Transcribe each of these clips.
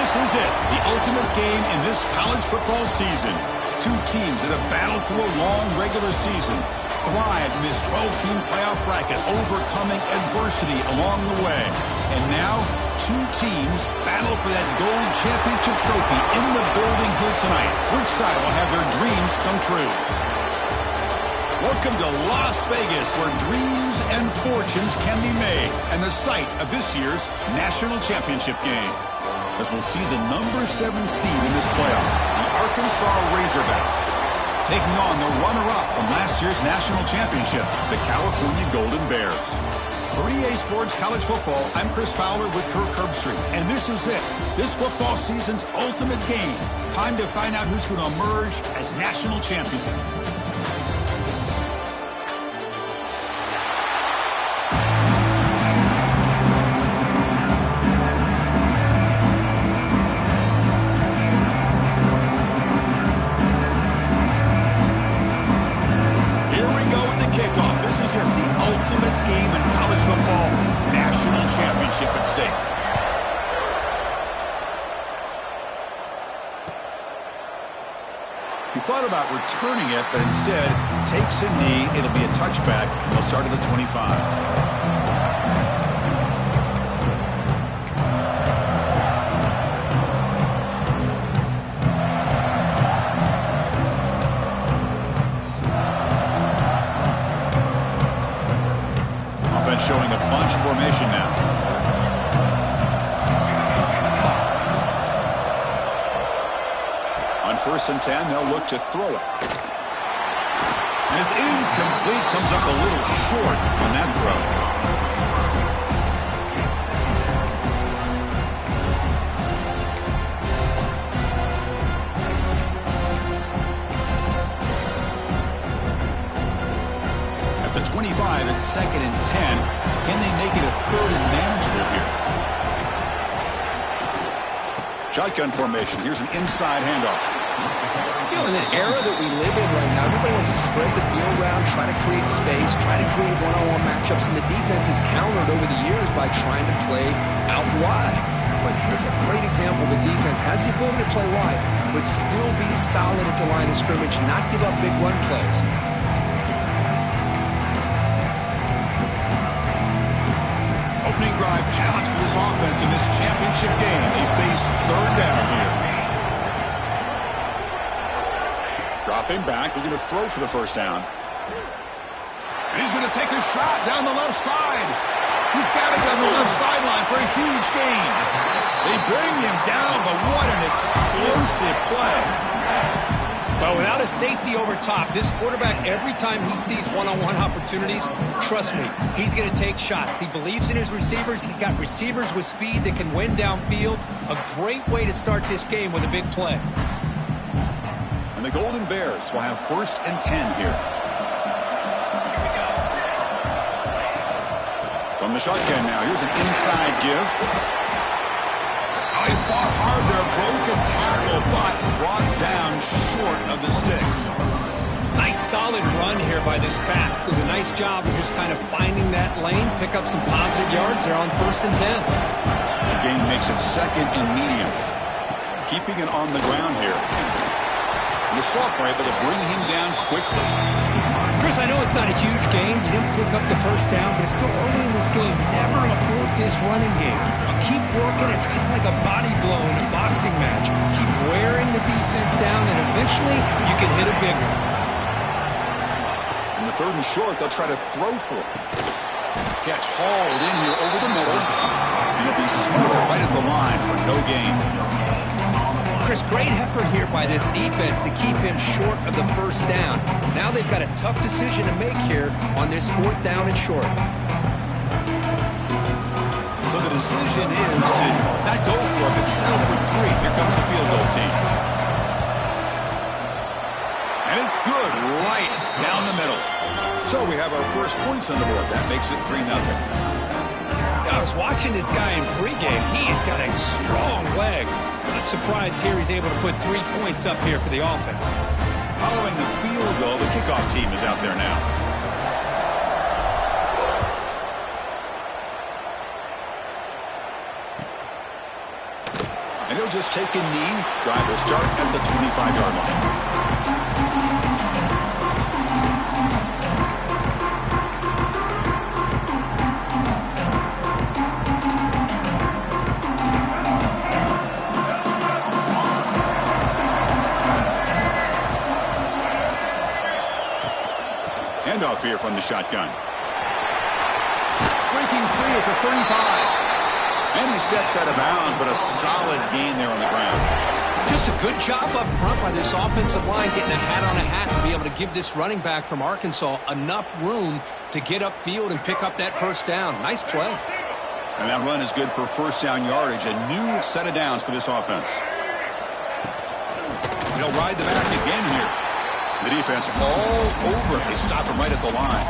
This is it, the ultimate game in this college football season. Two teams that have battled through a long regular season, thrived in this 12-team playoff bracket, overcoming adversity along the way. And now, two teams battle for that gold championship trophy in the building here tonight. Which side will have their dreams come true? Welcome to Las Vegas, where dreams and fortunes can be made, and the site of this year's national championship game. As we'll see the number 7 seed in this playoff, the Arkansas Razorbacks, taking on the runner-up from last year's national championship, the California Golden Bears. For EA Sports College Football, I'm Chris Fowler with Kirk Herbstreit, and this is it, this football season's ultimate game. Time to find out who's going to emerge as national champion. At stake. He thought about returning it, but instead takes a knee. It'll be a touchback, and they'll start at the 25. Offense showing a bunch formation now. First and 10, they'll look to throw it. And it's incomplete, comes up a little short on that throw. At the 25, it's 2nd and 10. Can they make it a 3rd and manageable here? Shotgun formation. Here's an inside handoff. You know, in an era that we live in right now, everybody wants to spread the field around, try to create space, try to create one-on-one matchups, and the defense has countered over the years by trying to play out wide. But here's a great example. The defense has the ability to play wide, but still be solid at the line of scrimmage, not give up big run plays. Opening drive challenge for this offense in this championship game. They face 3rd down here. Dropping back, we're going to throw for the first down. And he's going to take a shot down the left side. He's got it on the left sideline for a huge gain. They bring him down, but what an explosive play. Well, without a safety over top, this quarterback, every time he sees one-on-one opportunities, trust me, he's going to take shots. He believes in his receivers. He's got receivers with speed that can win downfield. A great way to start this game with a big play. And the Golden Bears will have 1st and 10 here. From the shotgun now, here's an inside give. Oh, he fought hard there, broken tackle, but brought down short of the sticks. Nice solid run here by this back. Did a nice job of just kind of finding that lane, pick up some positive yards there on 1st and 10. The game makes it 2nd and medium. Keeping it on the ground here. And the Soft were able to bring him down quickly. Chris, I know it's not a huge game. You didn't pick up the first down, but it's still early in this game. Never abort this running game. You keep working. It's kind of like a body blow in a boxing match. Keep wearing the defense down, and eventually you can hit a big one. In the 3rd and short, they'll try to throw for it. Catch hauled in here over the middle. And it'll be smothered right at the line for no gain. Chris, great effort here by this defense to keep him short of the first down. Now they've got a tough decision to make here on this 4th down and short. So the decision is to not go for it, but settle for 3. Here comes the field goal team. And it's good, right down the middle. So we have our first points on the board. That makes it 3-0. I was watching this guy in pregame. He has got a strong leg. Not surprised here he's able to put 3 points up here for the offense. Following the field goal, the kickoff team is out there now. And he'll They'll just take a knee. Drive will start at the 25-yard line. Handoff here from the shotgun. Breaking free at the 35. And he steps out of bounds, but a solid gain there on the ground. Just a good job up front by this offensive line, getting a hat on a hat and be able to give this running back from Arkansas enough room to get upfield and pick up that first down. Nice play. And that run is good for first down yardage, a new set of downs for this offense. He'll ride the back again here. The defense all over. They stop him right at the line.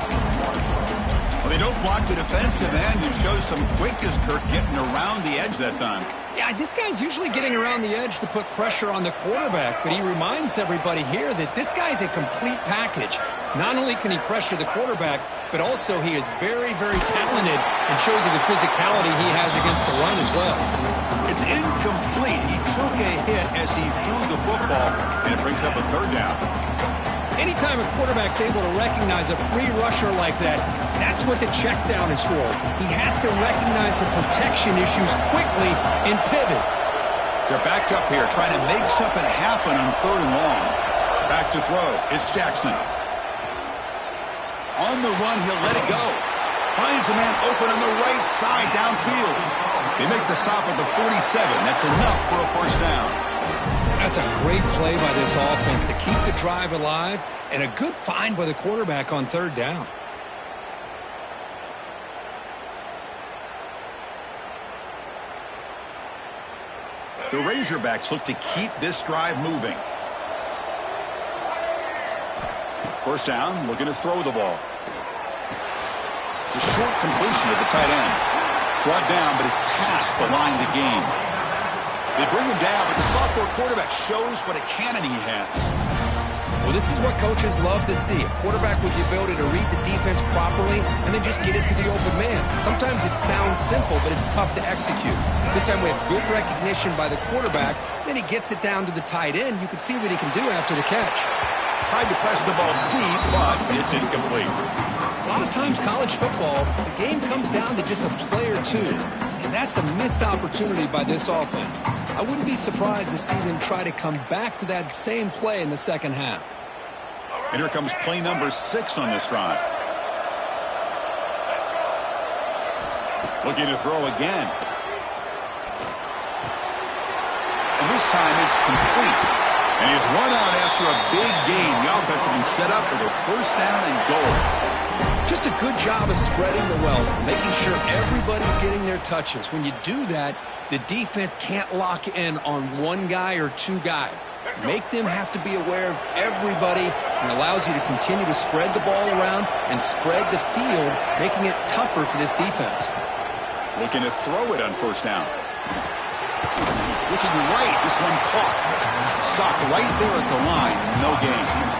Well, they don't block the defensive end. It shows some quickness, Kirk, getting around the edge that time. Yeah, this guy's usually getting around the edge to put pressure on the quarterback, but he reminds everybody here that this guy's a complete package. Not only can he pressure the quarterback, but also he is very, very talented and shows you the physicality he has against the run as well. It's incomplete. He took a hit as he threw the football, and it brings up a third down. Anytime a quarterback's able to recognize a free rusher like that, that's what the check down is for. He has to recognize the protection issues quickly and pivot. They're backed up here, trying to make something happen on third and long. Back to throw. It's Jackson. On the run, he'll let it go. Finds a man open on the right side downfield. They make the stop at the 47. That's enough for a first down. That's a great play by this offense to keep the drive alive, and a good find by the quarterback on third down. The Razorbacks look to keep this drive moving. First down, looking to throw the ball. It's a short completion at the tight end. Brought down, but it's past the line to gain. They bring him down, but the sophomore quarterback shows what a cannon he has. Well, this is what coaches love to see. A quarterback with the ability to read the defense properly and then just get it to the open man. Sometimes it sounds simple, but it's tough to execute. This time we have good recognition by the quarterback. Then he gets it down to the tight end. You can see what he can do after the catch. Tried to press the ball deep, but it's incomplete. A lot of times college football, the game comes down to just a play or two. And that's a missed opportunity by this offense. I wouldn't be surprised to see them try to come back to that same play in the second half. And here comes play number 6 on this drive. Looking to throw again. And this time it's complete. And he's run out after a big gain. The offense will be set up for the first down and goal. Just a good job of spreading the wealth, making sure everybody's getting their touches. When you do that, the defense can't lock in on one guy or two guys. Make them have to be aware of everybody, and allows you to continue to spread the ball around and spread the field, making it tougher for this defense. Looking to throw it on first down. Looking right, this one caught. Stopped right there at the line, no gain.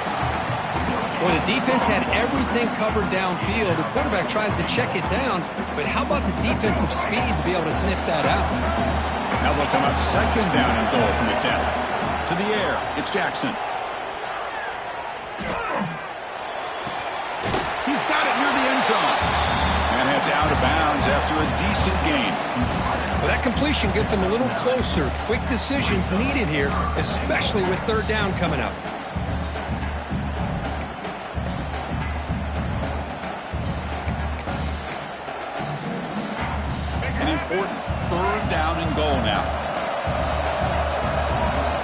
Well, the defense had everything covered downfield. The quarterback tries to check it down, but how about the defensive speed to be able to sniff that out? Now they'll come up second down and goal from the 10. To the air, it's Jackson. He's got it near the end zone. And heads out of bounds after a decent gain. Well, that completion gets him a little closer. Quick decisions needed here, especially with third down coming up. Important third down and goal now.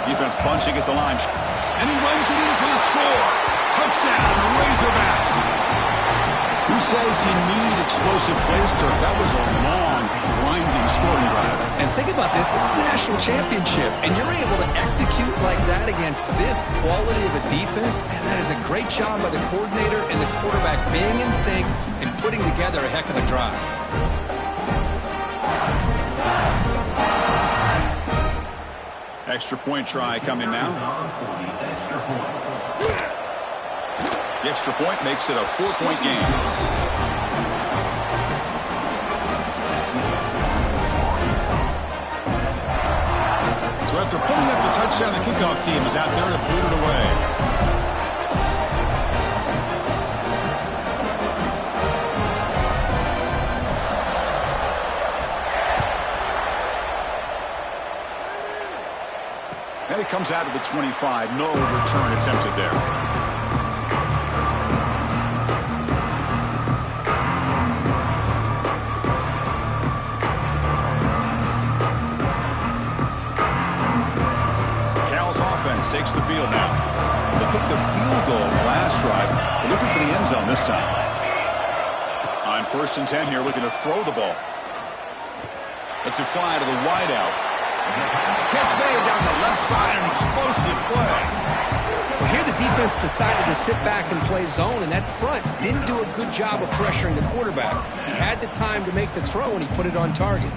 Defense bunching at the line. And he runs it in for the score. Touchdown, Razorbacks. Who says you need explosive plays, Kirk? That was a long, grinding scoring drive. And think about this. This is the national championship. And you're able to execute like that against this quality of a defense. And that is a great job by the coordinator and the quarterback being in sync and putting together a heck of a drive. Extra point try coming now. The extra point makes it a 4-point game. So after putting up the touchdown, the kickoff team is out there to boot it away. And it comes out of the 25. No return attempted there. Takes the field now. They kicked a field goal in the last drive. They're looking for the end zone this time. On 1st and 10 here, looking to throw the ball. Lets it fly to the wideout. Catch made down the left side, an explosive play. Well, here the defense decided to sit back and play zone, and that front didn't do a good job of pressuring the quarterback. He had the time to make the throw, and he put it on target.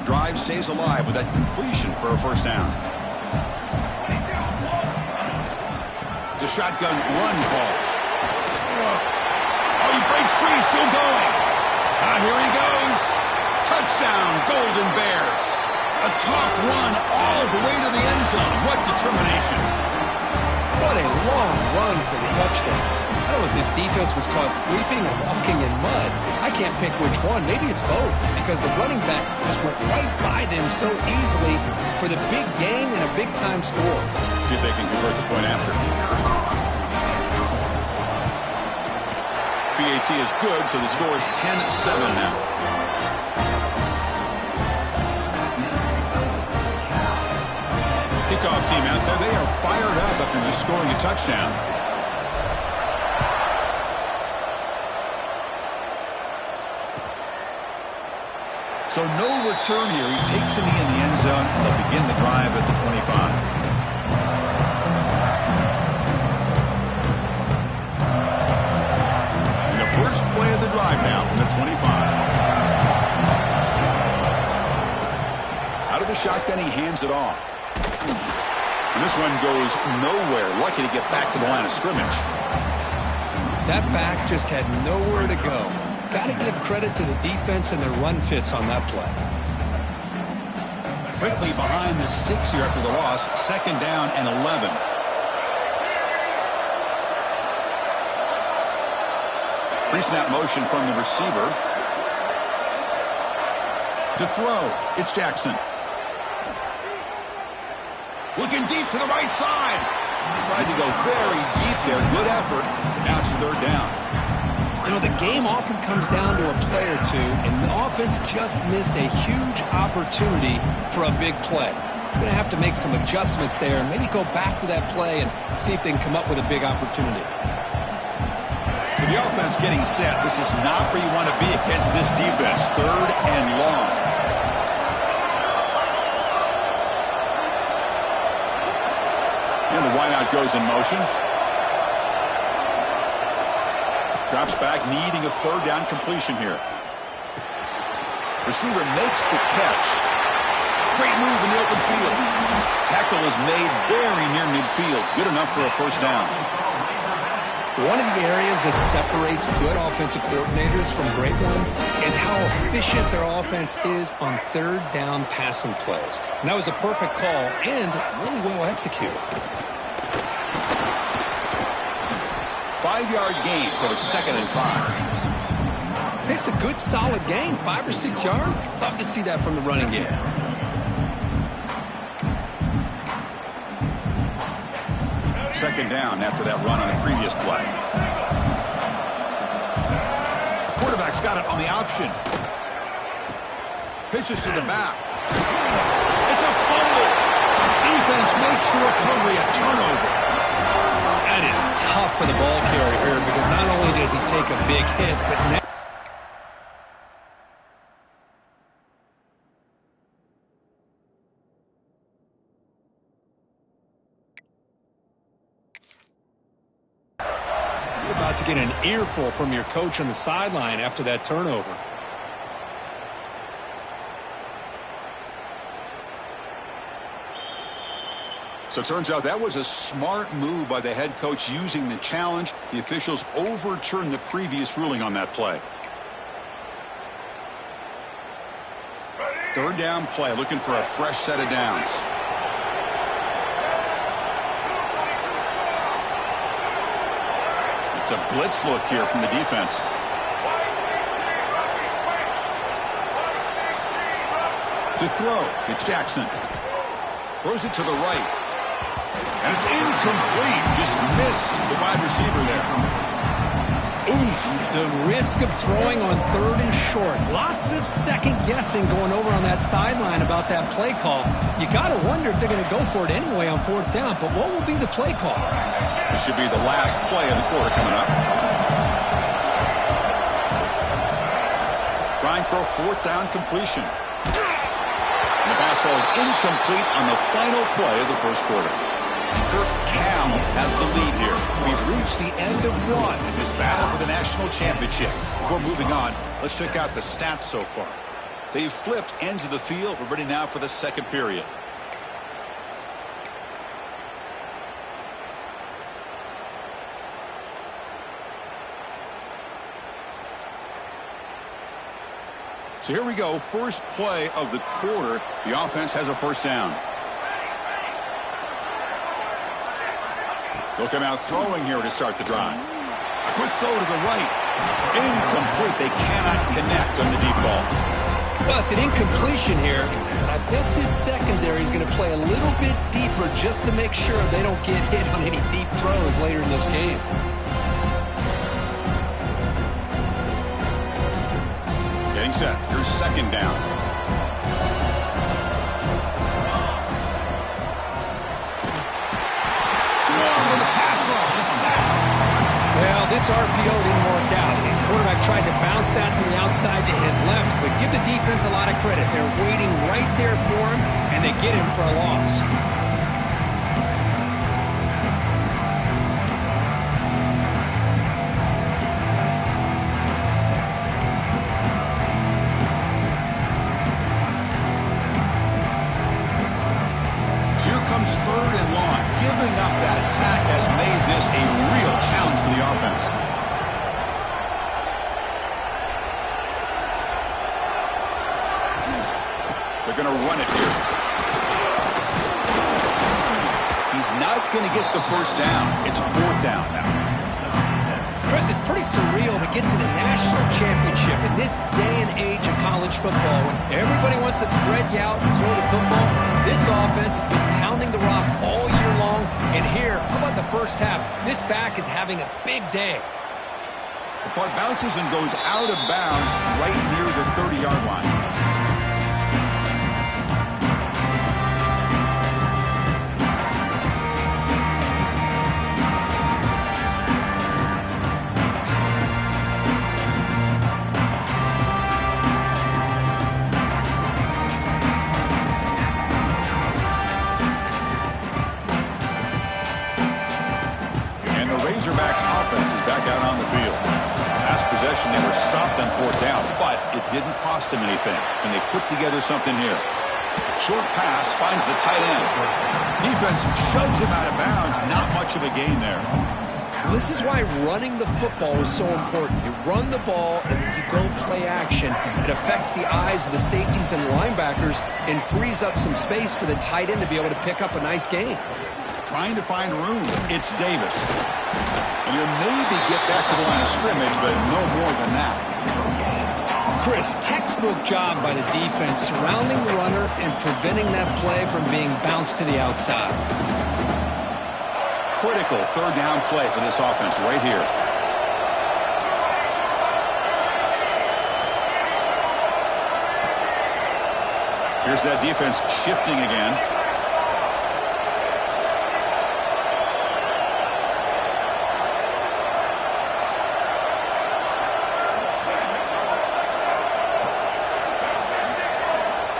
Drive stays alive with that completion for a first down. It's a shotgun run call. Oh, he breaks free, still going. Here he goes. Touchdown, Golden Bears. A tough run all the way to the end zone. What determination. What a long run for the touchdown. I don't know if this defense was caught sleeping or walking in mud. I can't pick which one. Maybe it's both, because the running back just went right by them so easily for the big gain and a big-time score. See if they can convert the point after. PAT is good, so the score is 10-7 now. Kickoff team out there. They are fired up after just scoring a touchdown. So no return here. He takes a knee in the end zone, and they'll begin the drive at the 25. And the first play of the drive now from the 25. Out of the shotgun, he hands it off. And this one goes nowhere. Lucky to get back to the line of scrimmage. That back just had nowhere to go. Got to give credit to the defense and their run fits on that play. Quickly behind the sticks here after the loss. 2nd down and 11. Pre-snap motion from the receiver. To throw, it's Jackson. Looking deep to the right side. Tried to go very deep there. Good effort. Now it's 3rd down. You know, the game often comes down to a play or two, and the offense just missed a huge opportunity for a big play. They're going to have to make some adjustments there and maybe go back to that play and see if they can come up with a big opportunity. So the offense getting set. This is not where you want to be against this defense. 3rd and long. And the wideout goes in motion. Drops back, needing a 3rd down completion here. Receiver makes the catch. Great move in the open field. Tackle is made very near midfield. Good enough for a first down. One of the areas that separates good offensive coordinators from great ones is how efficient their offense is on 3rd down passing plays. And that was a perfect call and really well executed. 5-yard gain, so it's 2nd and 5. It's a good, solid gain, 5 or 6 yards. Love to see that from the running game. Second down after that run on the previous play. Quarterback's got it on the option. Pitches to the back. It's a fumble. Defense makes the recovery, a turnover. That is tough for the ball carrier here because not only does he take a big hit, but now you're about to get an earful from your coach on the sideline after that turnover. So it turns out that was a smart move by the head coach using the challenge. The officials overturned the previous ruling on that play. Third down play, looking for a fresh set of downs. It's a blitz look here from the defense. To throw, it's Jackson. Throws it to the right. And it's incomplete. Just missed the wide receiver there. Oof, the risk of throwing on third and short. Lots of second guessing going over on that sideline about that play call. You got to wonder if they're going to go for it anyway on fourth down, but what will be the play call? This should be the last play of the quarter coming up. Trying for a fourth down completion. And the pass falls incomplete on the final play of the first quarter. Kirk Cal has the lead here. We've reached the end of one in this battle for the national championship. Before moving on, let's check out the stats so far. They've flipped ends of the field. We're ready now for the second period. So here we go. First play of the quarter. The offense has a first down. They'll come out throwing here to start the drive. A quick throw to the right. Incomplete. They cannot connect on the deep ball. Well, it's an incompletion here, but I bet this secondary is going to play a little bit deeper just to make sure they don't get hit on any deep throws later in this game. Getting set. Here's second down. With a pass rush, a sack. Well, this RPO didn't work out. The quarterback tried to bounce that to the outside to his left, but give the defense a lot of credit. They're waiting right there for him, and they get him for a loss. Here comes third and long. Giving up that sack has made this a real challenge for the offense. They're going to run it here. He's not going to get the first down. It's fourth down now. Chris, it's pretty surreal to get to the national championship in this day and age of college football when everybody wants to spread you out and throw the football. This offense has been pounding the rock all year long, and here, how about the first half? This back is having a big day. The punt bounces and goes out of bounds right near the 30-yard line. Razorbacks offense is back out on the field. Last possession, they were stopped on fourth down, but it didn't cost them anything, and they put together something here. Short pass finds the tight end. Defense shoves him out of bounds. Not much of a gain there. Well, this is why running the football is so important. You run the ball, and then you go play action. It affects the eyes of the safeties and linebackers and frees up some space for the tight end to be able to pick up a nice gain. Trying to find room. It's Davis. And he'll maybe get back to the line of scrimmage, but no more than that. Chris, textbook job by the defense surrounding the runner and preventing that play from being bounced to the outside. Critical third down play for this offense right here. Here's that defense shifting again.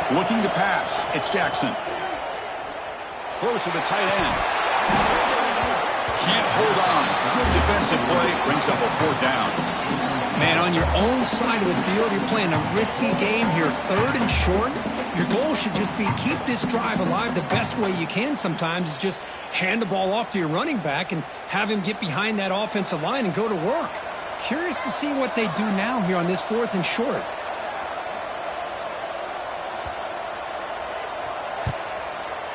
Looking to pass. It's Jackson. Throws to the tight end. Can't hold on. Good defensive play. Brings up a fourth down. Man, on your own side of the field, you're playing a risky game here. Third and short. Your goal should just be keep this drive alive the best way you can sometimes is just hand the ball off to your running back and have him get behind that offensive line and go to work. Curious to see what they do now here on this fourth and short.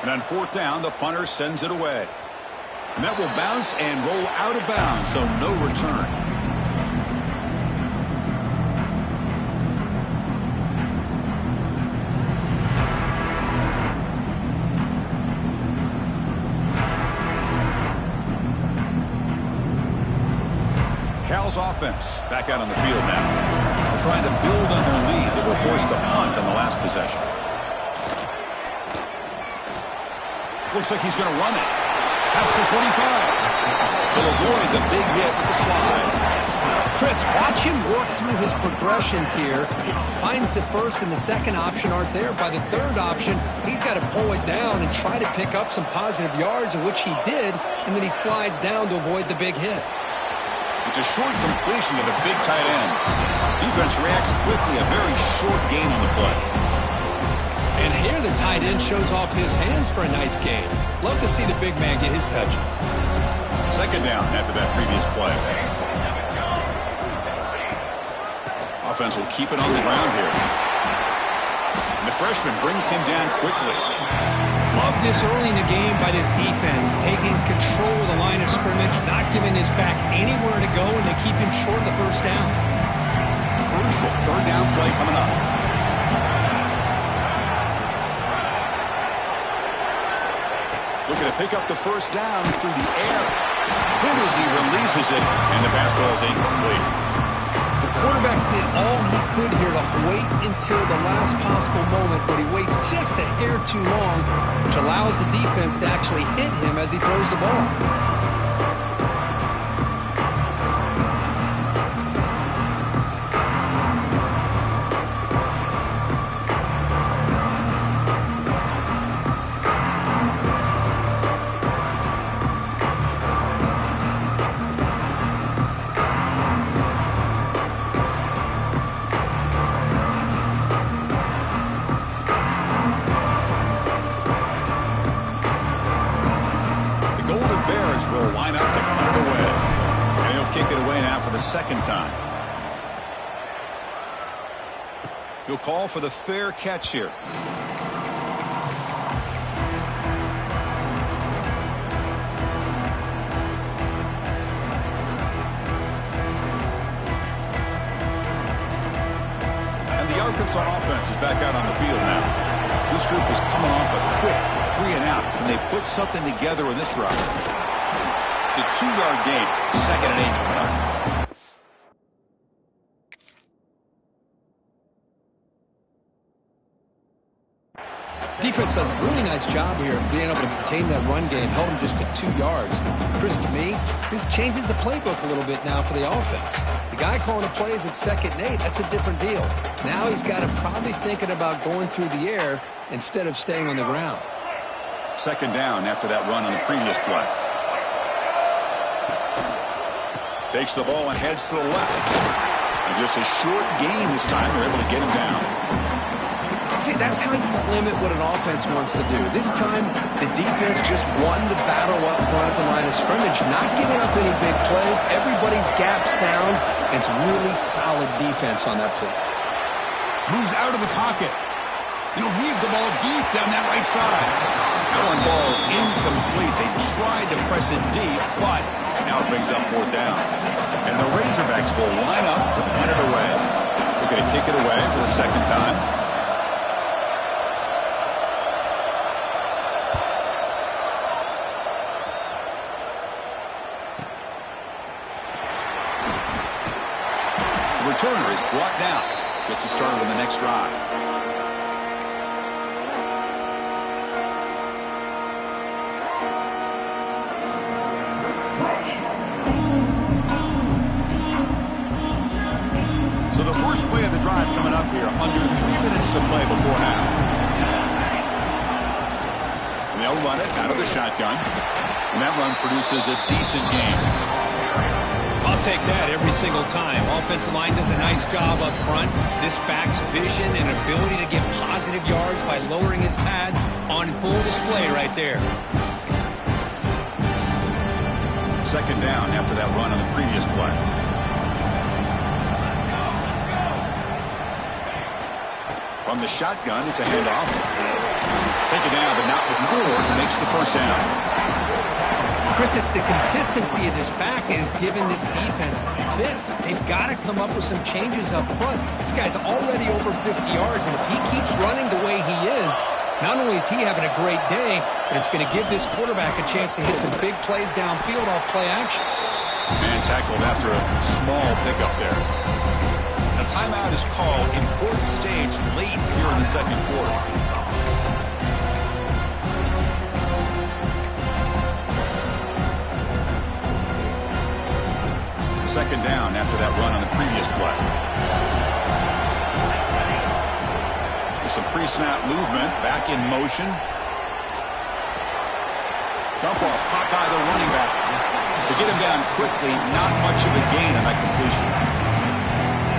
And on fourth down, the punter sends it away. And that will bounce and roll out of bounds, so no return. Cal's offense back out on the field now, trying to build on their lead. They were forced to punt on the last possession. Looks like he's going to run it. Past the 45. They'll avoid the big hit with the slide. Chris, watch him work through his progressions here. Finds the first and the second option aren't there. By the third option, he's got to pull it down and try to pick up some positive yards, of which he did, and then he slides down to avoid the big hit. It's a short completion to the big tight end. Defense reacts quickly, a very short gain on the play. And here the tight end shows off his hands for a nice gain. Love to see the big man get his touches. Second down after that previous play. Offense will keep it on the ground here. And the freshman brings him down quickly. Love this early in the game by this defense, taking control of the line of scrimmage, not giving his back anywhere to go, and they keep him short of the first down. Crucial third down play coming up. Looking to pick up the first down through the air. Good as he releases it, and the pass ball is incomplete. The quarterback did all he could here to wait until the last possible moment, but he waits just a hair too long, which allows the defense to actually hit him as he throws the ball. Second time. He'll call for the fair catch here. And the Arkansas offense is back out on the field now. This group is coming off a quick 3 and out. Can they put something together in this route? It's a 2-yard gain. Second and 8 coming up. Defense does a really nice job here of being able to contain that run game, held him just to 2 yards. Chris, to me, this changes the playbook a little bit now for the offense. The guy calling the plays at 2nd and 8, that's a different deal. Now he's got to probably thinking about going through the air instead of staying on the ground. Second down after that run on the previous play. Takes the ball and heads to the left. And just a short gain this time. They're able to get him down. See, that's how you limit what an offense wants to do. This time, the defense just won the battle up front at the line of scrimmage, not giving up any big plays. Everybody's gap sound, and it's really solid defense on that play. Moves out of the pocket. And he'll heave the ball deep down that right side. That one falls incomplete. They tried to press it deep, but now it brings up 4th down. And the Razorbacks will line up to punt it away. They're going to kick it away for the second time. Returner is brought down. Gets us started on the next drive. So the first play of the drive coming up here, under 3 minutes to play before half. And they'll run it out of the shotgun. And that run produces a decent gain. I'll take that every single time. Offensive line does a nice job up front. This back's vision and ability to get positive yards by lowering his pads on full display right there. Second down after that run on the previous play. From the shotgun, it's a handoff. Take it down, but not before Ford makes the first down. Chris, it's the consistency of this back is giving this defense fits. They've got to come up with some changes up front. This guy's already over 50 yards, and if he keeps running the way he is, not only is he having a great day, but it's going to give this quarterback a chance to hit some big plays downfield off play action. Man tackled after a small pickup there. A timeout is called. Important stage late here in the second quarter. Second down after that run on the previous play. There's some pre-snap movement. Back in motion. Dump off caught by the running back. To get him down quickly, not much of a gain on that completion.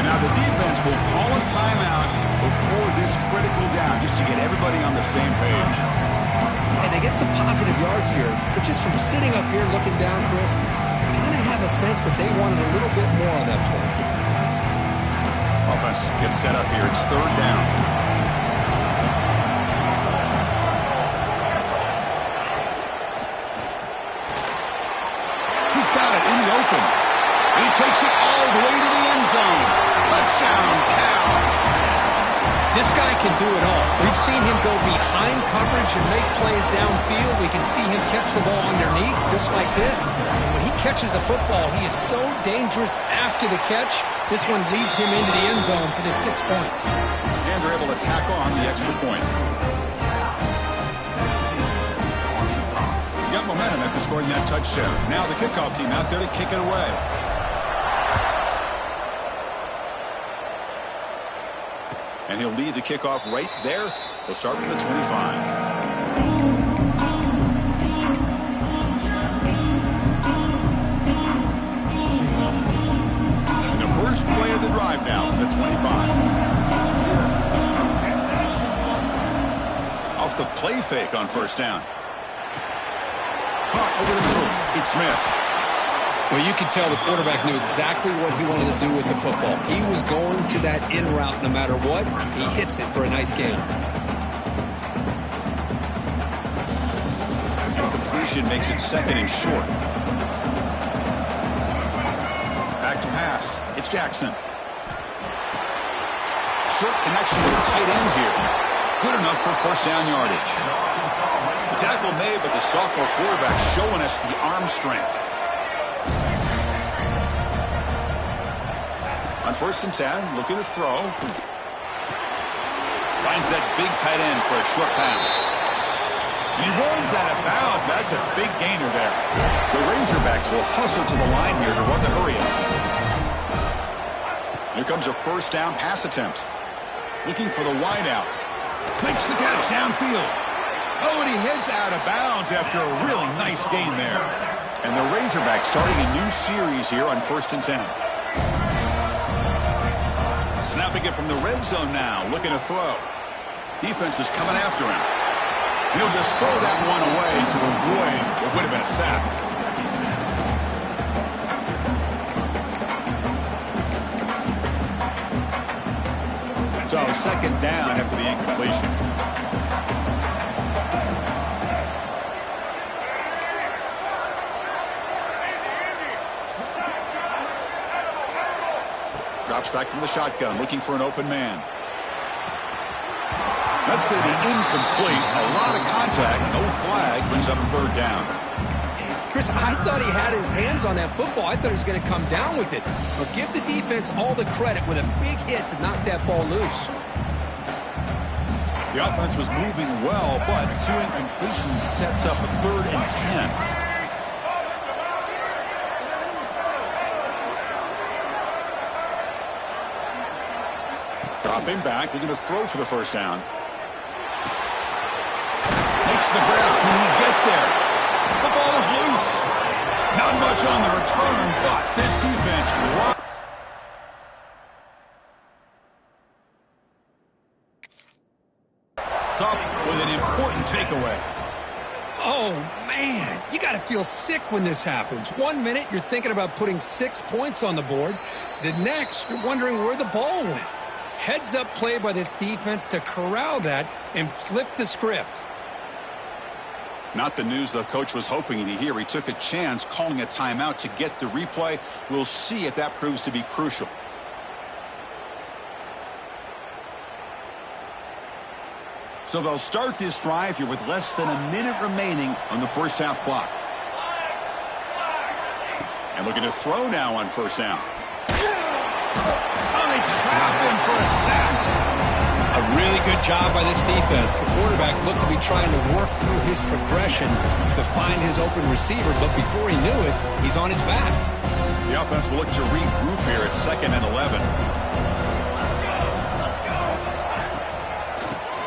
And now the defense will call a timeout before this critical down just to get everybody on the same page. And they get some positive yards here, but just from sitting up here looking down, Chris, I kind of have a sense that they wanted a little bit more on that play. Offense gets set up here. It's third down. He's got it in the open. He takes it all the way to the end zone. Touchdown, Cal. This guy can do it all. We've seen him go behind coverage and make plays downfield. We can see him catch the ball underneath, just like this. And when he catches a football, he is so dangerous after the catch. This one leads him into the end zone for the 6 points. And they're able to tack on the extra point. Got momentum after scoring that touchdown. Now the kickoff team out there to kick it away. And he'll lead the kickoff right there. He'll start from the 25. And the first play of the drive now from the 25. Off the play fake on first down. Caught over the middle. It's Smith. Well, you could tell the quarterback knew exactly what he wanted to do with the football. He was going to that in route no matter what. He hits it for a nice gain. And completion makes it second and short. Back to pass. It's Jackson. Short connection with the tight end here. Good enough for first down yardage. The tackle made, but the sophomore quarterback showing us the arm strength. On first and 10, looking to throw. Finds that big tight end for a short pass. And he runs out of bounds. That's a big gainer there. The Razorbacks will hustle to the line here to run the hurry up. Here comes a first down pass attempt. Looking for the wideout. Makes the catch downfield. Oh, and he heads out of bounds after a really nice gain there. And the Razorbacks starting a new series here on first and 10. Snapping it from the red zone now, looking to throw. Defense is coming after him. He'll just throw that one away to avoid what would have been a sack. So second down after the incompletion. Drops back from the shotgun, looking for an open man. That's going to be incomplete. A lot of contact, no flag, brings up third down. Chris, I thought he had his hands on that football. I thought he was going to come down with it. But give the defense all the credit with a big hit to knock that ball loose. The offense was moving well, but two incompletions sets up a third and 10. Dropping back, looking to throw for the first down. Makes the grab. Can he get there? The ball is loose. Not much on the return, but this defense up with an important takeaway. Oh, man, you got to feel sick when this happens. 1 minute, you're thinking about putting 6 points on the board. The next, you're wondering where the ball went. Heads-up play by this defense to corral that and flip the script. Not the news the coach was hoping to hear. He took a chance calling a timeout to get the replay. We'll see if that proves to be crucial. So they'll start this drive here with less than a minute remaining on the first half clock. And looking to throw now on first down. Oh, they trap him for a sack. A really good job by this defense. The quarterback looked to be trying to work through his progressions to find his open receiver, but before he knew it, he's on his back. The offense will look to regroup here at 2nd and 11.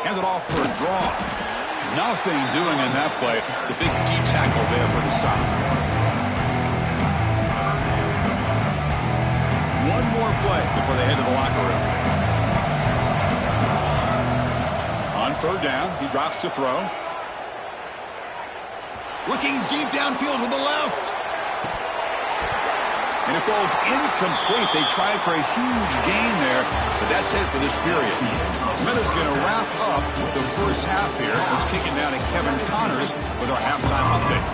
Hand it off for a draw. Nothing doing in that play. The big D tackle there for the stop. One more play before they head to the locker room. On 3rd down, he drops to throw. Looking deep downfield to the left. And it falls incomplete. They tried for a huge gain there, but that's it for this period. Smithers going to wrap up with the first half here. Let's kick it down to Kevin Connors with our halftime update.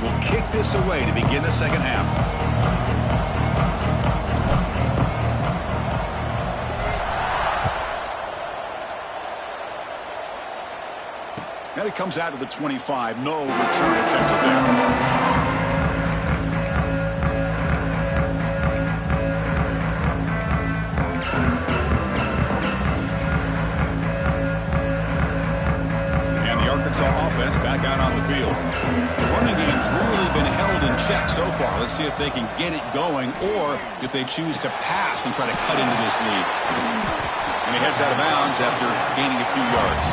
Will kick this away to begin the second half. And it comes out to the 25. No return attempted there. Offense back out on the field. The running game's really been held in check so far. Let's see if they can get it going or if they choose to pass and try to cut into this lead. And he heads out of bounds after gaining a few yards.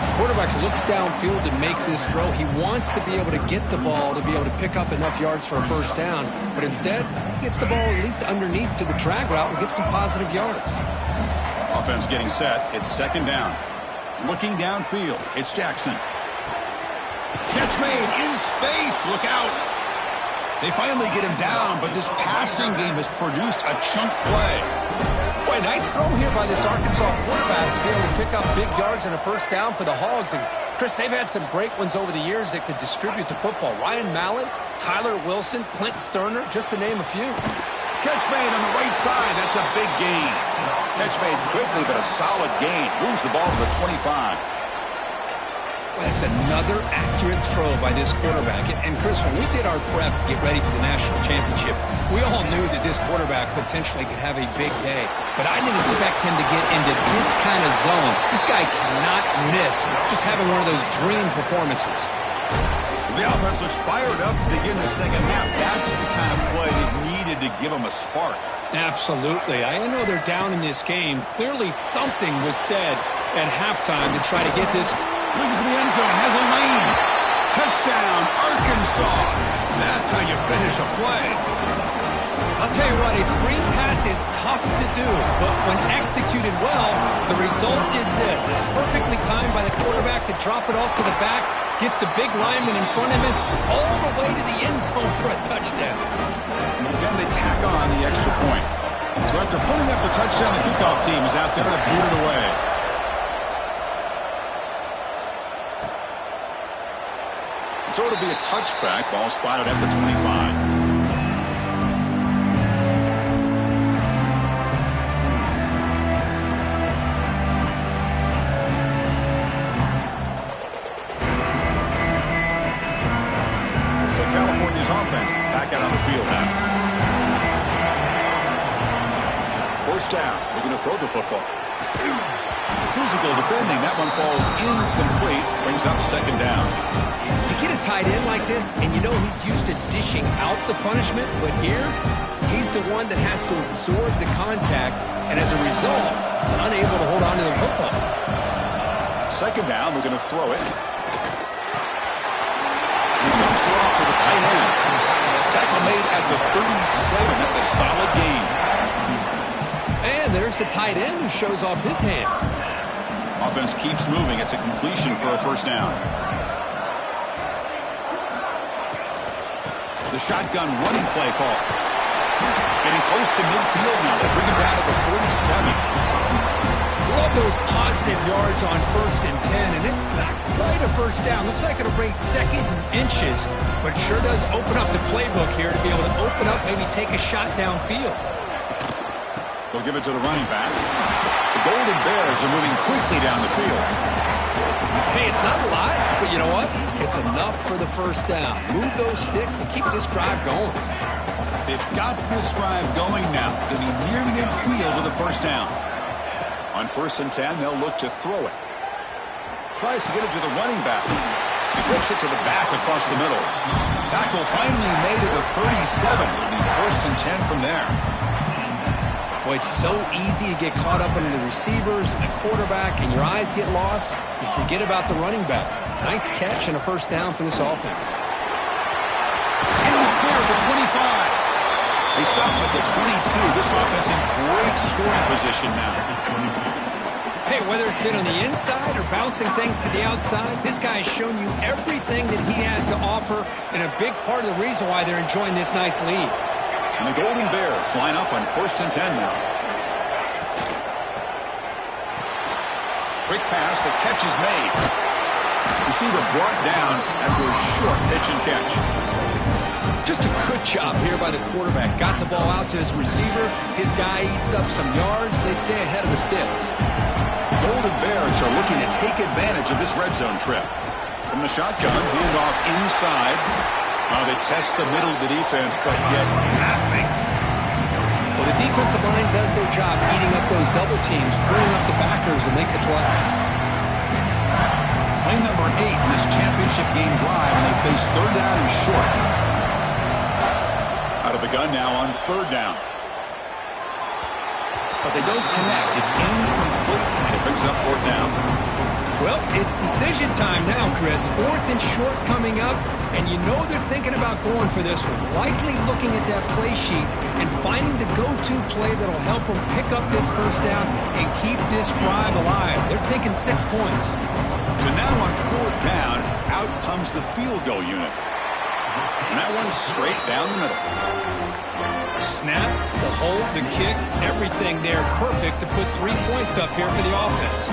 The quarterback looks downfield to make this throw. He wants to be able to get the ball to be able to pick up enough yards for a first down, but instead he gets the ball at least underneath to the drag route and gets some positive yards. Offense getting set. It's 2nd down. Looking downfield, it's Jackson. Catch made in space. Look out. They finally get him down, but this passing game has produced a chunk play. Boy, nice throw here by this Arkansas quarterback to be able to pick up big yards and a first down for the Hogs. And, Chris, they've had some great ones over the years that could distribute the football. Ryan Mallett, Tyler Wilson, Clint Sterner, just to name a few. Catch made on the right side. That's a big gain. Catch made quickly, but a solid gain. Moves the ball to the 25. Well, that's another accurate throw by this quarterback. And Chris, when we did our prep to get ready for the national championship, we all knew that this quarterback potentially could have a big day. But I didn't expect him to get into this kind of zone. This guy cannot miss. Just having one of those dream performances. The offense looks fired up to begin the second half. That's the kind of play they needed to give them a spark. Absolutely. I know they're down in this game. Clearly something was said at halftime to try to get this. Looking for the end zone. Has a lane. Touchdown, Arkansas. That's how you finish a play. I'll tell you what, a screen pass is tough to do, but when executed well, the result is this. Perfectly timed by the quarterback to drop it off to the back, gets the big lineman in front of him all the way to the end zone for a touchdown. And again, they tack on the extra point. So after putting up the touchdown, the kickoff team is out there to boot it away. So it'll be a touchback. Ball spotted at the 25. So California's offense back out on the field now. First down. Looking to throw the football. Physical defending. That one falls incomplete. Brings up 2nd down. You get a tight end like this, and you know he's used to dishing out the punishment, but here, he's the one that has to absorb the contact, and as a result, he's unable to hold on to the football. 2nd down, we're going to throw it. He dumps it off to the tight end. Tackle made at the 37. That's a solid gain. And there's the tight end who shows off his hands. Offense keeps moving. It's a completion for a first down. The shotgun running play call. Getting close to midfield now. They bring him down to the 47. Love those positive yards on 1st and 10, and it's not quite a first down. Looks like it'll bring 2nd and inches, but sure does open up the playbook here to be able to open up, maybe take a shot downfield. They'll give it to the running back. The Golden Bears are moving quickly down the field. Hey, it's not a lot, but you know what? It's enough for the first down. Move those sticks and keep this drive going. They've got this drive going now. They'll be near midfield with a first down. On 1st and 10, they'll look to throw it. Tries to get it to the running back. He flips it to the back across the middle. Tackle finally made at the 37. It'll be 1st and 10 from there. Boy, it's so easy to get caught up under the receivers and the quarterback, and your eyes get lost. You forget about the running back. Nice catch and a first down for this offense. In the clear at the 25. They stop him at the 22. This offense in great scoring position now. Hey, whether it's been on the inside or bouncing things to the outside, this guy has shown you everything that he has to offer, and a big part of the reason why they're enjoying this nice lead. And the Golden Bears line up on 1st and 10 now. Quick pass, the catch is made. Receiver brought down after a short pitch and catch. Just a good job here by the quarterback. Got the ball out to his receiver. His guy eats up some yards. They stay ahead of the sticks. Golden Bears are looking to take advantage of this red zone trip. From the shotgun, handoff inside. They test the middle of the defense, but get nothing. Well, the defensive line does their job eating up those double teams, freeing up the backers to make the play. Play number 8 in this championship game drive, and they face 3rd down and short. Out of the gun now on 3rd down. But they don't connect. It's incomplete, and it brings up 4th down. Well, it's decision time now, Chris. 4th and short coming up, and you know they're thinking about going for this one. Likely looking at that play sheet and finding the go-to play that'll help them pick up this first down and keep this drive alive. They're thinking 6 points. So now on 4th down, out comes the field goal unit. And that one's straight down the middle. Snap, the hold, the kick, everything there perfect to put 3 points up here for the offense.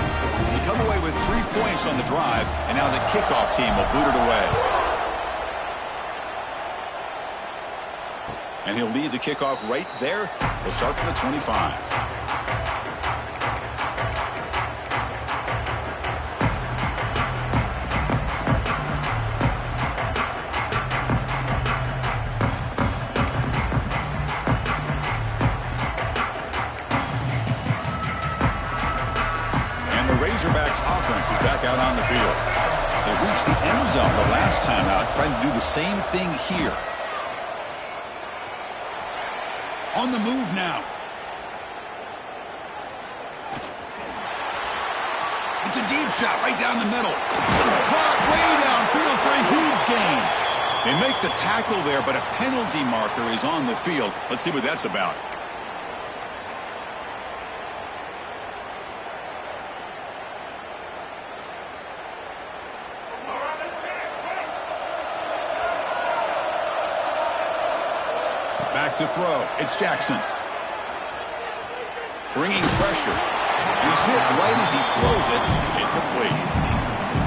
We come away with 3 points on the drive, and now the kickoff team will boot it away. And he'll lead the kickoff right there. He'll start from the 25. Razorbacks offense is back out on the field. They reached the end zone the last time out, trying to do the same thing here. On the move now. It's a deep shot right down the middle. Caught way downfield for a huge gain. They make the tackle there, but a penalty marker is on the field. Let's see what that's about. Back to throw. It's Jackson. Bringing pressure. And he's hit right as he throws it. Incomplete.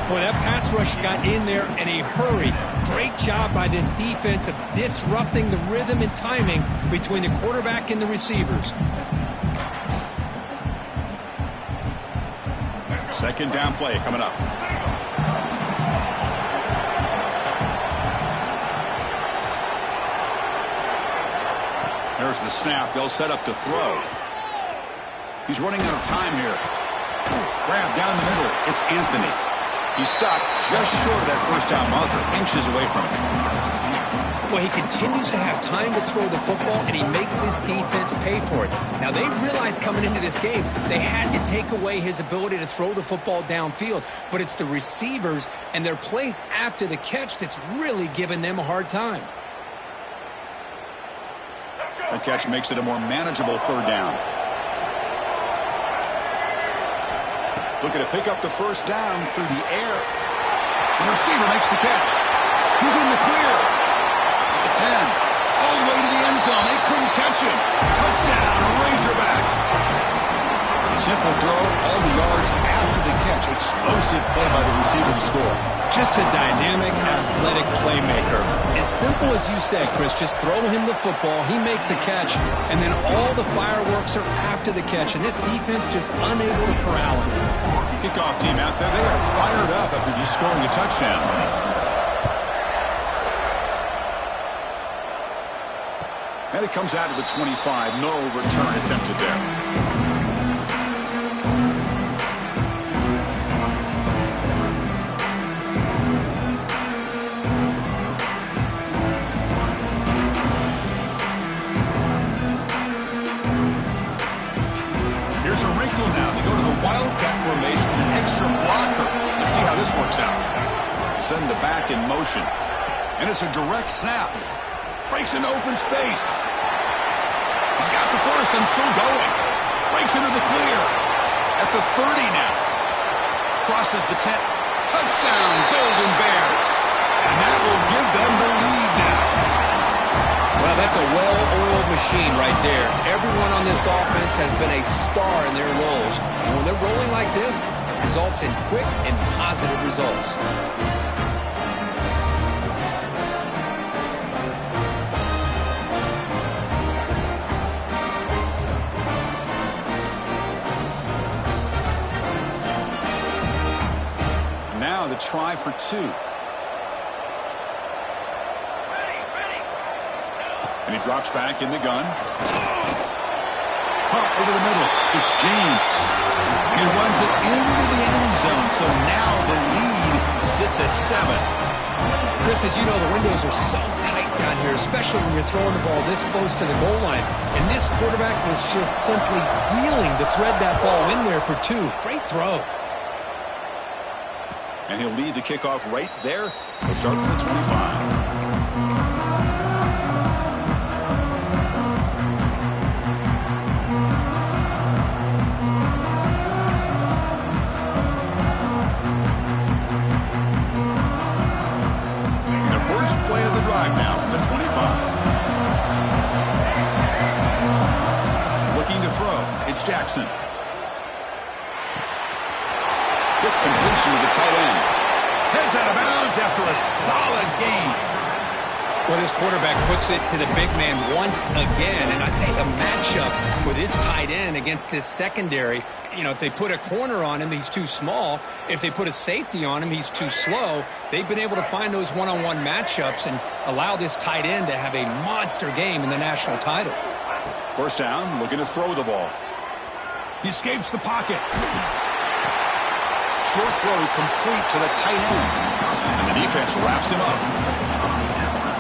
Boy, that pass rush got in there in a hurry. Great job by this defense of disrupting the rhythm and timing between the quarterback and the receivers. 2nd down play coming up. There's the snap. They'll set up to throw. He's running out of time here. Grab down the middle. It's Anthony. He stopped just short of that first down marker, inches away from it. Well, he continues to have time to throw the football, and he makes his defense pay for it. Now, they realized coming into this game they had to take away his ability to throw the football downfield, but it's the receivers and their plays after the catch that's really giving them a hard time. The catch makes it a more manageable 3rd down. Looking to pick up the first down through the air. The receiver makes the catch. He's in the clear. At the 10. All the way to the end zone. They couldn't catch him. Touchdown, Razorbacks. Simple throw, all the yards after the catch. Explosive play by the receiver to score. Just a dynamic, athletic playmaker. As simple as you said, Chris, just throw him the football, he makes a catch, and then all the fireworks are after the catch, and this defense just unable to corral him. Kickoff team out there, they are fired up after just scoring a touchdown. And it comes out of the 25. No return attempted there. Here's a wrinkle now. They go to the wildcat formation with an extra blocker. Let's see how this works out. Send the back in motion. And it's a direct snap. Breaks into open space. He's got the first and still going. Breaks into the clear. At the 30 now. Crosses the 10. Touchdown, Golden Bears. And that will give them the lead now. Well, that's a well-oiled machine right there. Everyone on this offense has been a star in their roles. And when they're rolling like this, results in quick and positive results. Now the try for two. And he drops back in the gun. Pump over the middle. It's James. He runs it into the end zone. So now the lead sits at 7. Chris, as you know, the windows are so tight down here, especially when you're throwing the ball this close to the goal line. And this quarterback was just simply dealing to thread that ball in there for 2. Great throw. And he'll lead the kickoff right there. He'll start from the 25. Drive now from the 25. Looking to throw. It's Jackson. Quick completion to the tight end. Heads out of bounds after a solid gain. Well, this quarterback puts it to the big man once again. And I tell you, the matchup with this tight end against this secondary, you know, if they put a corner on him, he's too small. If they put a safety on him, he's too slow. They've been able to find those one-on-one matchups and allow this tight end to have a monster game in the national title. First down, looking to throw the ball. He escapes the pocket. Short throw complete to the tight end. And the defense wraps him up.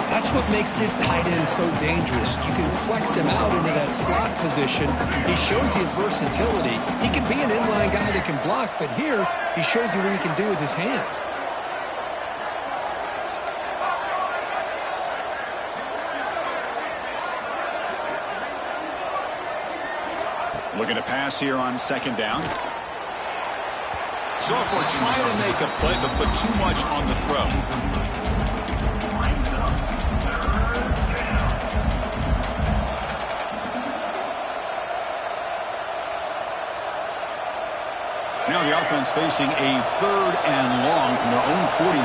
That's what makes this tight end so dangerous. You can flex him out into that slot position. He shows you his versatility. He can be an inline guy that can block, but here he shows you what he can do with his hands. Looking to pass here on second down. Sophomore trying to make a play, but put too much on the throw. Now the offense facing a 3rd and long from their own 41.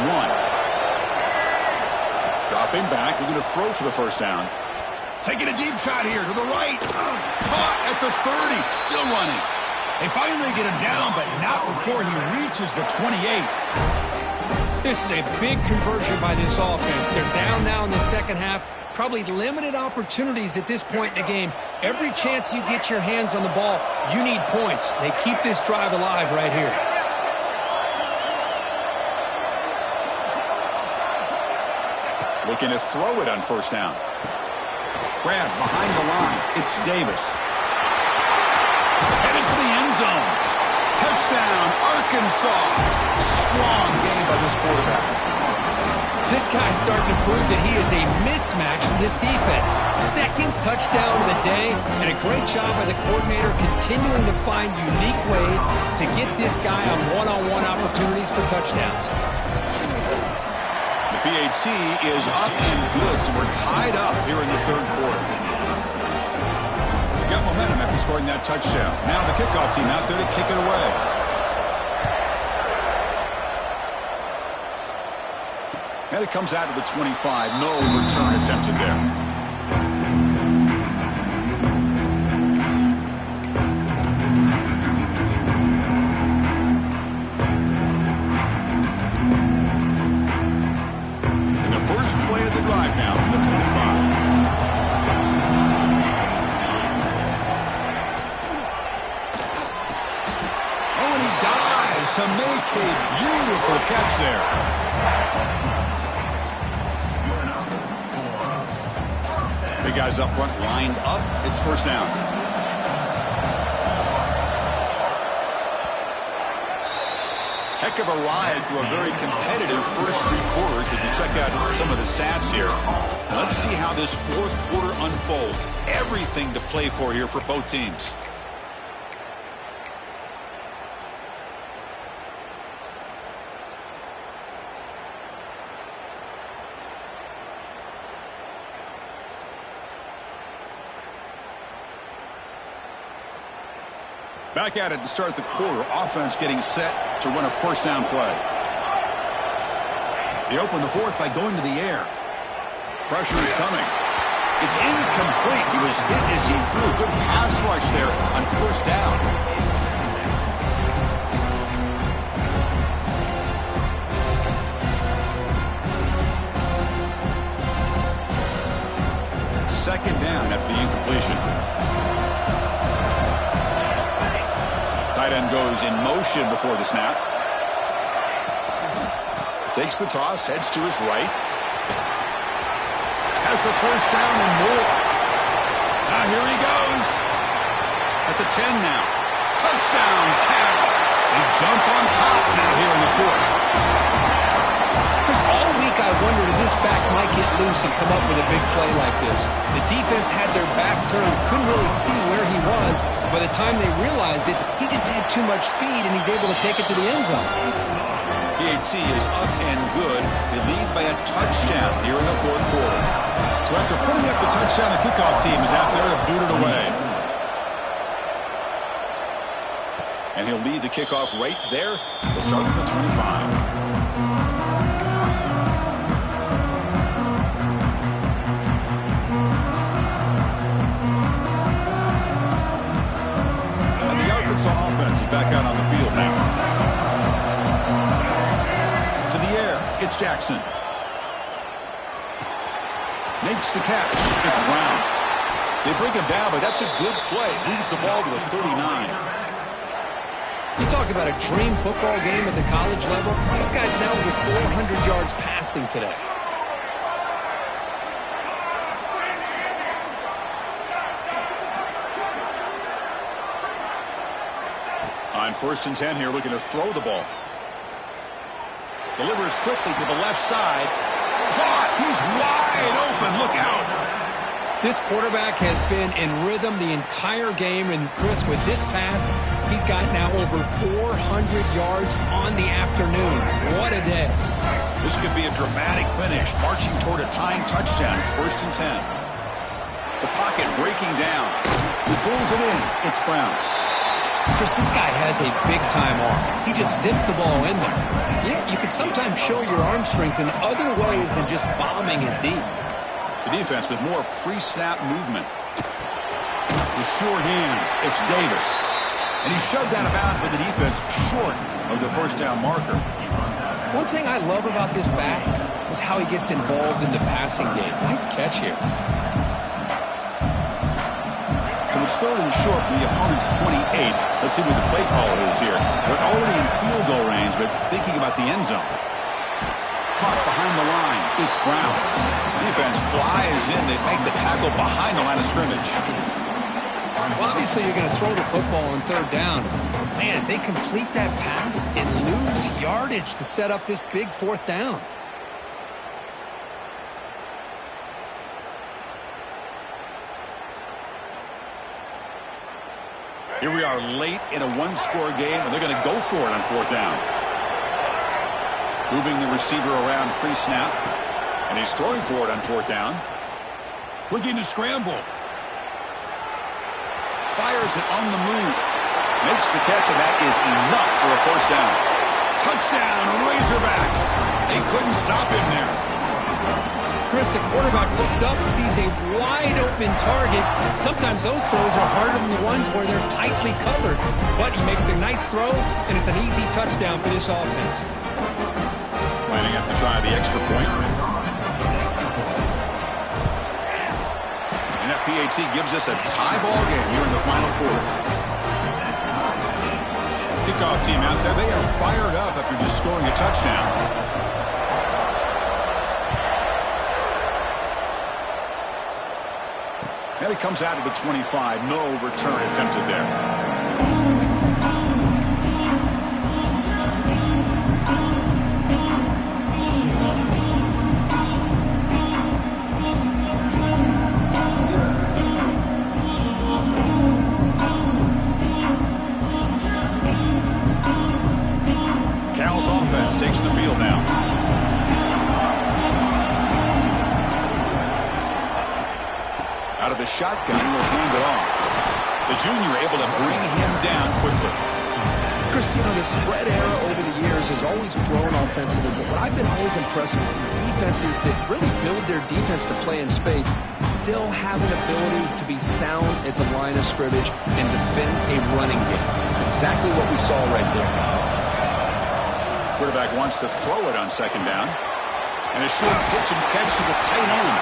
Dropping back, looking to throw for the first down. Taking a deep shot here to the right. Caught at the 30, still running. They finally get him down, but not before he reaches the 28. This is a big conversion by this offense. They're down now in the second half. Probably limited opportunities at this point in the game. Every chance you get your hands on the ball, you need points. They keep this drive alive right here. Looking to throw it on first down. Grab behind the line. It's Davis. Headed for the end zone. Touchdown, Arkansas. Strong game by this quarterback. This guy's starting to prove that he is a mismatch for this defense. Second touchdown of the day, and a great job by the coordinator continuing to find unique ways to get this guy on one-on-one opportunities for touchdowns. The PAT is up and good, so we're tied up here in the third quarter. We got momentum after scoring that touchdown. Now the kickoff team out there to kick it away. And it comes out to the 25. No return attempted there. And the first play of the drive now from the 25. Oh, and he dives to make a beautiful catch there. Big guys up front, lined up. It's first down. Heck of a ride through a very competitive first three quarters. If you check out some of the stats here, let's see how this fourth quarter unfolds. Everything to play for here for both teams. Back at it to start the quarter. Offense getting set to run a first down play. They open the fourth by going to the air. Pressure is coming. It's incomplete. He was hit as he threw. Good pass rush there on first down. Second down after the incompletion. Tight end goes in motion before the snap. Takes the toss, heads to his right. Has the first down and more. Now here he goes. At the 10 now. Touchdown, Cal. They jump on top now here in the fourth. Chris, all week I wondered if this back might get loose and come up with a big play like this. The defense had their back turned, couldn't really see where he was. By the time they realized it, he just had too much speed, and he's able to take it to the end zone. PAT is up and good. They lead by a touchdown here in the fourth quarter. So after putting up the touchdown, the kickoff team is out there to boot it away. And he'll lead the kickoff right there. They'll start with the 25. Offense is back out on the field now. To the air, it's Jackson. Makes the catch. It's Brown. They bring him down, but that's a good play. Moves the ball to the 39. You talk about a dream football game at the college level. This guy's now over 400 yards passing today. On first and 10 here, looking to throw the ball. Delivers quickly to the left side. Caught! He's wide open. Look out! This quarterback has been in rhythm the entire game, and Chris, with this pass, he's got now over 400 yards on the afternoon. What a day. This could be a dramatic finish, marching toward a tying touchdown. It's first and 10. The pocket breaking down. He pulls it in. It's Brown. Chris, this guy has a big-time arm. He just zipped the ball in there. Yeah, you can sometimes show your arm strength in other ways than just bombing it deep. The defense with more pre-snap movement. With sure hands, it's Davis. And he's shoved out of bounds by the defense short of the first down marker. One thing I love about this back is how he gets involved in the passing game. Nice catch here. So it's third and short from the opponent's 28. Let's see what the play call is here. They're already in field goal range, but thinking about the end zone. Caught behind the line. It's Brown. Defense flies in. They make the tackle behind the line of scrimmage. Well, obviously you're going to throw the football on third down. Man, they complete that pass and lose yardage to set up this big fourth down. Here we are late in a one-score game, and they're going to go for it on fourth down. Moving the receiver around pre-snap, and he's throwing for it on fourth down. Looking to scramble. Fires it on the move. Makes the catch, and that is enough for a first down. Touchdown, Razorbacks. They couldn't stop him there. Chris, the quarterback looks up, sees a wide-open target. Sometimes those throws are harder than the ones where they're tightly covered. But he makes a nice throw, and it's an easy touchdown for this offense. Lining up to try the extra point. And that PAT gives us a tie ball game here in the final quarter. Kickoff team out there, they are fired up after just scoring a touchdown. And it comes out of the 25. No return attempted there. Cal's offense takes the field now. Out of the shotgun, will hand it off. The junior able to bring him down quickly. Cristiano, the spread era over the years has always grown offensively, but what I've been always impressed with defenses that really build their defense to play in space still have an ability to be sound at the line of scrimmage and defend a running game. It's exactly what we saw right there. Quarterback wants to throw it on second down. And a short pitch and catch to the tight end.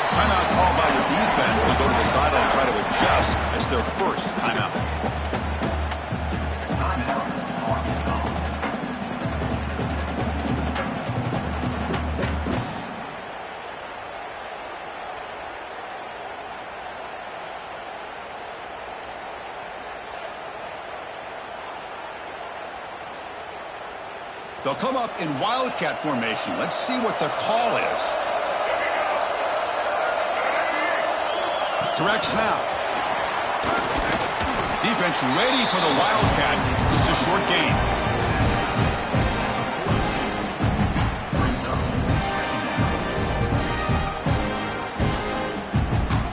Timeout called by the defense. They'll go to the sideline and try to adjust. It's their first timeout. They'll come up in wildcat formation. Let's see what the call is. Direct snap. Defense ready for the wildcat. Just a short gain.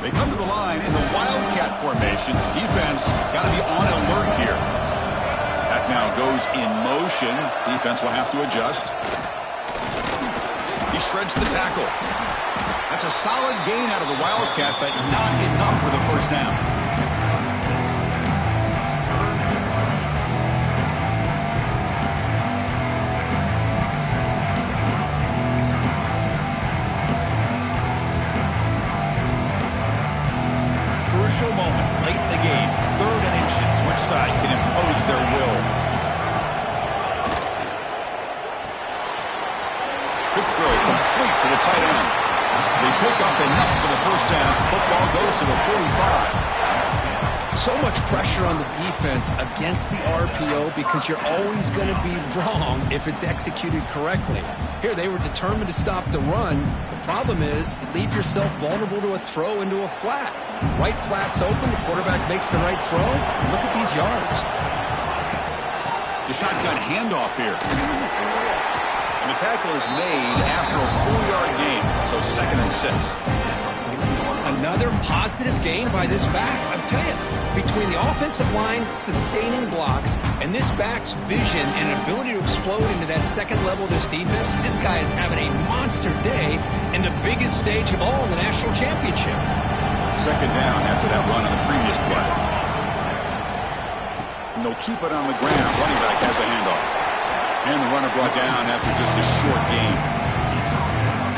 They come to the line in the wildcat formation. Defense got to be on alert here. That now goes in motion. Defense will have to adjust. He shreds the tackle. That's a solid gain out of the wildcat, but not enough for the first down. Crucial moment late in the game. 3rd and inches. Which side can impose their will? Quick throw complete to the tight end. They pick up enough for the first down. Football goes to the 45. So much pressure on the defense against the RPO because you're always going to be wrong if it's executed correctly. Here, they were determined to stop the run. The problem is you leave yourself vulnerable to a throw into a flat. Right flat's open. The quarterback makes the right throw. Look at these yards. The shotgun handoff here. And the tackle is made after a 4-yard gain. So 2nd and 6. Another positive gain by this back. I'm telling you, between the offensive line sustaining blocks and this back's vision and ability to explode into that second level of this defense, this guy is having a monster day in the biggest stage of all in the national championship. 2nd down after that run on the previous play. And they'll keep it on the ground. Running back has a handoff. And the runner brought down after just a short gain.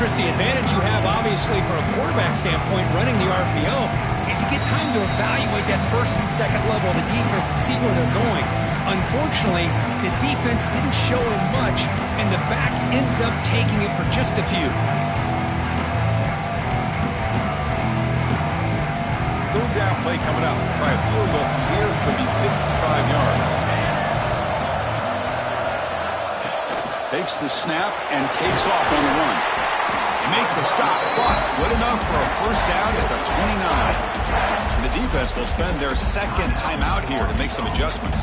Chris, the advantage you have, obviously, from a quarterback standpoint, running the RPO, is you get time to evaluate that 1st and 2nd level of the defense and see where they're going. Unfortunately, the defense didn't show him much, and the back ends up taking it for just a few. 3rd down play coming up. Try a field goal from here. Could be 55 yards. Takes the snap and takes off on the run. They make the stop, but good enough for a first down at the 29. The defense will spend their second timeout here to make some adjustments.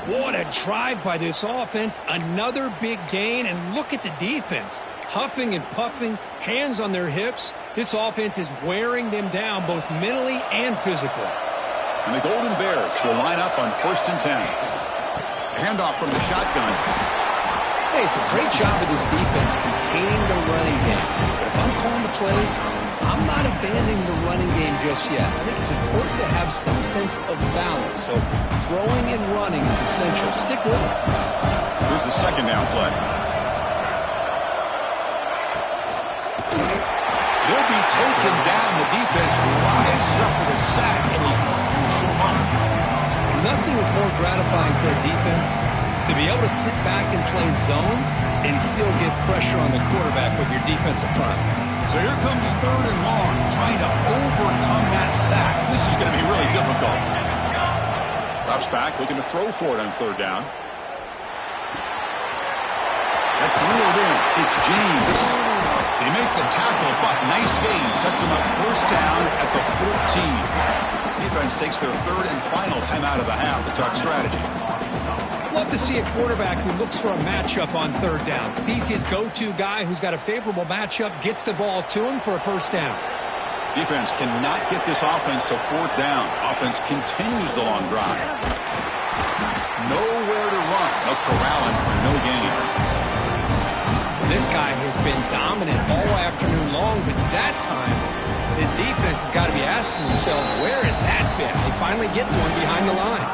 What a drive by this offense. Another big gain, and look at the defense. Huffing and puffing, hands on their hips. This offense is wearing them down both mentally and physically. And the Golden Bears will line up on 1st and 10. Handoff from the shotgun. Hey, it's a great job of this defense containing the running game. But if I'm calling the plays, I'm not abandoning the running game just yet. I think it's important to have some sense of balance. So throwing and running is essential. Stick with it. Here's the second down play. He'll be taken down. The defense rises up with a sack in a crucial moment. Nothing is more gratifying for a defense to be able to sit back and play zone and still get pressure on the quarterback with your defensive front. So here comes 3rd and long, trying to overcome that sack. This is going to be really difficult. Drops back, looking to throw for it on 3rd down. That's reeled in. It's James. They make the tackle, but nice gain. Sets them up 1st down at the 14. Defense takes their 3rd and final timeout of the half to talk strategy. Love to see a quarterback who looks for a matchup on 3rd down. Sees his go-to guy who's got a favorable matchup, gets the ball to him for a 1st down. Defense cannot get this offense to 4th down. Offense continues the long drive. Nowhere to run. No corralling for no gain. This guy has been dominant all afternoon long, but that time, the defense has got to be asking themselves, where has that been? They finally get one behind the line.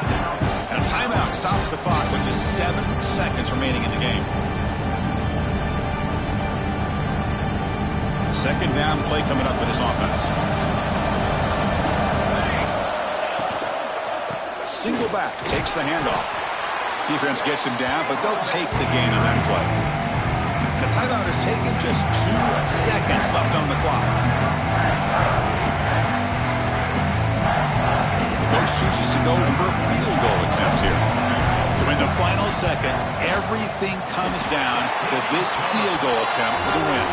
And a timeout stops the clock with just 7 seconds remaining in the game. Second down play coming up for this offense. Single back takes the handoff. Defense gets him down, but they'll take the gain on that play. The timeout is taken, just 2 seconds left on the clock. The coach chooses to go for a field goal attempt here. So in the final seconds, everything comes down to this field goal attempt for the win.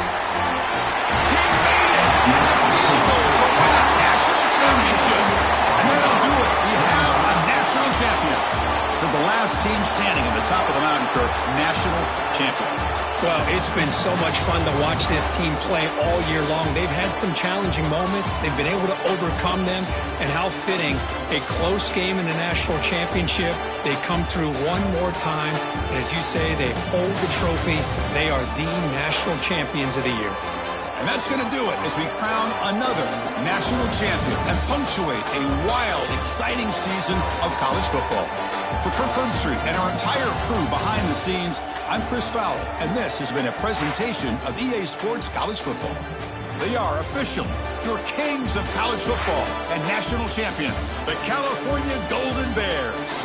He made it! It's a field goal to win a national championship. And that'll do it. We have a national champion. They're the last team standing at the top of the mountain, Kirk. National champions. Well, it's been so much fun to watch this team play all year long. They've had some challenging moments. They've been able to overcome them. And how fitting, a close game in the national championship. They come through one more time. And as you say, they hold the trophy. They are the national champions of the year. And that's going to do it as we crown another national champion and punctuate a wild, exciting season of college football. For Kirk Herbstreit and our entire crew behind the scenes, I'm Chris Fowler, and this has been a presentation of EA Sports College Football. They are officially your kings of college football and national champions, the California Golden Bears.